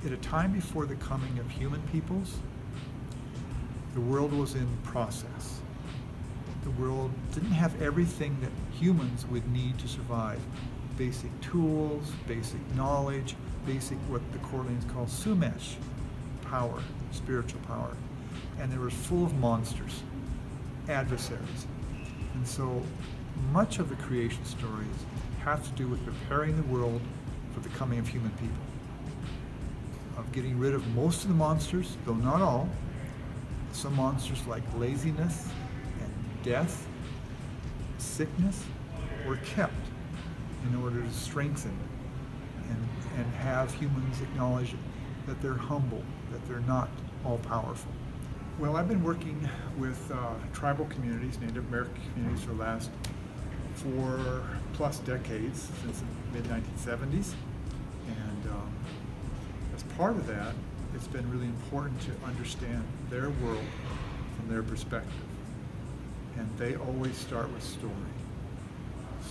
at a time before the coming of human peoples, the world was in process. The world didn't have everything that humans would need to survive. Basic tools, basic knowledge, basic what the Corleans call sumesh, power, spiritual power. And they were full of monsters, adversaries. And so much of the creation stories have to do with preparing the world for the coming of human people. Of getting rid of most of the monsters, though not all. Some monsters like laziness and death, sickness, were kept in order to strengthen and have humans acknowledge that they're humble, that they're not all-powerful. Well, I've been working with tribal communities, Native American communities, for the last 4+ decades, since the mid-1970s. And as part of that, it's been really important to understand their world from their perspective. And they always start with story.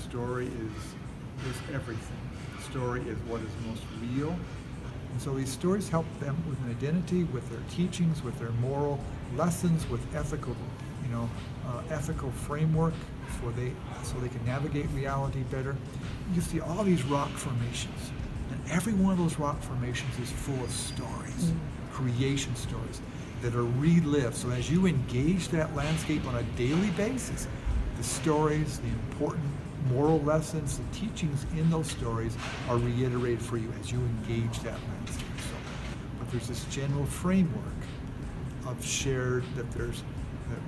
Story is everything. Story is what is most real. And so these stories help them with an identity, with their teachings, with their moral lessons, with ethical, ethical framework so they can navigate reality better. You see all these rock formations, and every one of those rock formations is full of stories, creation stories that are relived. So as you engage that landscape on a daily basis, the stories, the important moral lessons, the teachings in those stories are reiterated for you as you engage that landscape. But there's this general framework of shared that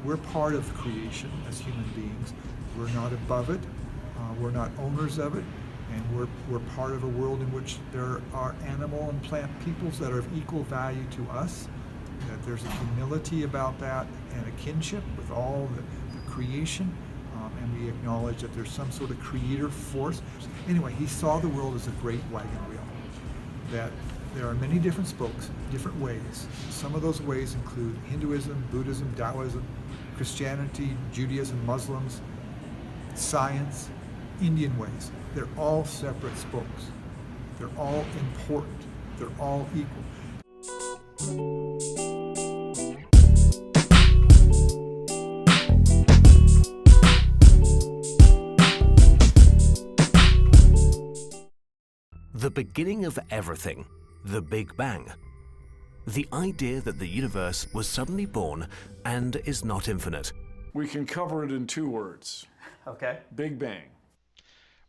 we're part of creation as human beings. We're not above it. We're not owners of it. And we're part of a world in which there are animal and plant peoples that are of equal value to us, that there's a humility about that and a kinship with all the creation. And we acknowledge that there's some sort of creator force. Anyway, he saw the world as a great wagon wheel, that there are many different spokes, different ways. Some of those ways include Hinduism, Buddhism, Taoism, Christianity, Judaism, Muslims, science, Indian ways. They're all separate spokes. They're all important. They're all equal. The beginning of everything, the Big Bang. The idea that the universe was suddenly born and is not infinite. We can cover it in 2 words. Okay. Big Bang.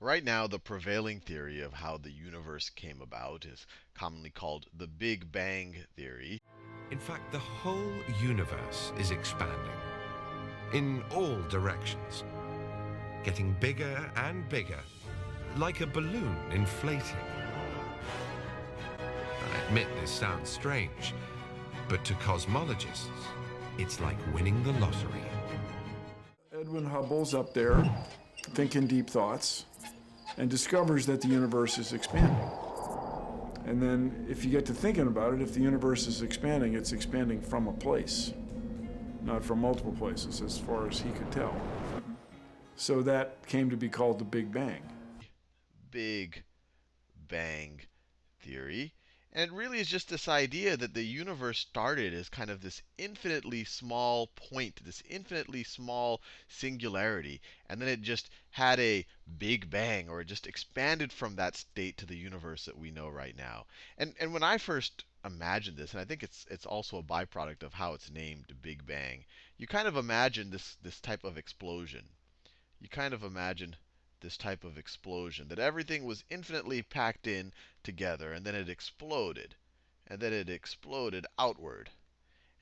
Right now, the prevailing theory of how the universe came about is commonly called the Big Bang theory. In fact, the whole universe is expanding in all directions, getting bigger and bigger, like a balloon inflating. I admit this sounds strange, but to cosmologists, it's like winning the lottery. Edwin Hubble's up there thinking deep thoughts and discovers that the universe is expanding. And then if you get to thinking about it, if the universe is expanding, it's expanding from a place, not from multiple places as far as he could tell. So that came to be called the Big Bang. Big Bang theory. And it really is just this idea that the universe started as kind of this infinitely small point, this infinitely small singularity, and then it just had a big bang, or it just expanded from that state to the universe that we know right now. And when I first imagined this, and I think it's also a byproduct of how it's named Big Bang, you kind of imagine this type of explosion. You kind of imagine this type of explosion, that everything was infinitely packed in together, and then it exploded, and then it exploded outward.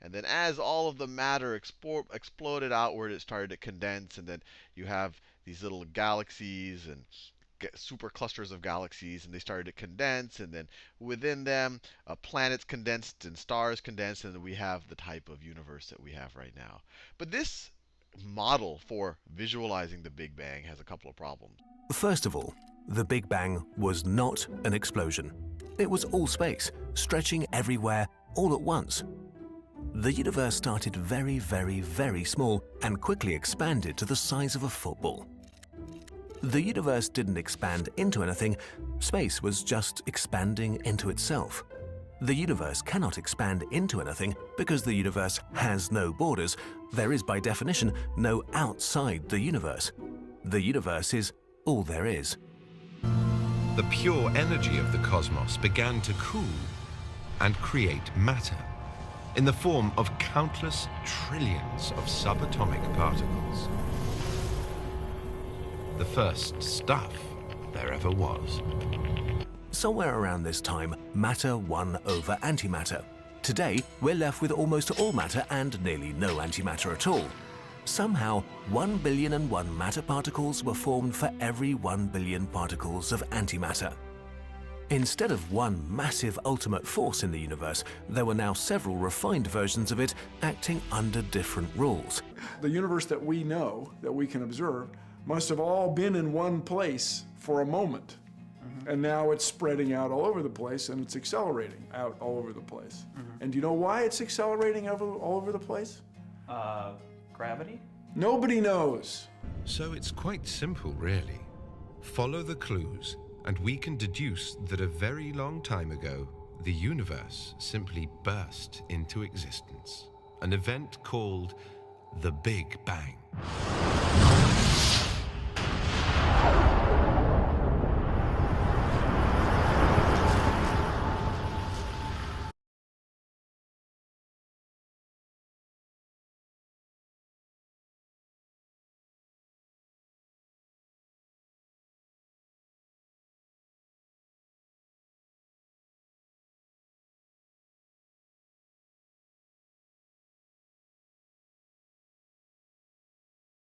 And then as all of the matter exploded outward, it started to condense, and then you have these little galaxies and super clusters of galaxies, and they started to condense, and then within them, planets condensed and stars condensed, and then we have the type of universe that we have right now. But this model for visualizing the Big Bang has a couple of problems. First of all, the Big Bang was not an explosion. It was all space, stretching everywhere, all at once. The universe started very, very, very small and quickly expanded to the size of a football. The universe didn't expand into anything. Space was just expanding into itself. The universe cannot expand into anything because the universe has no borders. There is, by definition, no outside the universe. The universe is all there is. The pure energy of the cosmos began to cool and create matter in the form of countless trillions of subatomic particles. The first stuff there ever was. Somewhere around this time, matter won over antimatter. Today, we're left with almost all matter and nearly no antimatter at all. Somehow, 1,000,000,001 matter particles were formed for every 1,000,000,000 particles of antimatter. Instead of one massive ultimate force in the universe, there were now several refined versions of it acting under different rules. The universe that we know, that we can observe, must have all been in one place for a moment. And now it's spreading out all over the place, and it's accelerating out all over the place. And do you know why it's accelerating all over the place? Gravity? Nobody knows. So it's quite simple, really. Follow the clues, and we can deduce that a very long time ago, the universe simply burst into existence. An event called the Big Bang.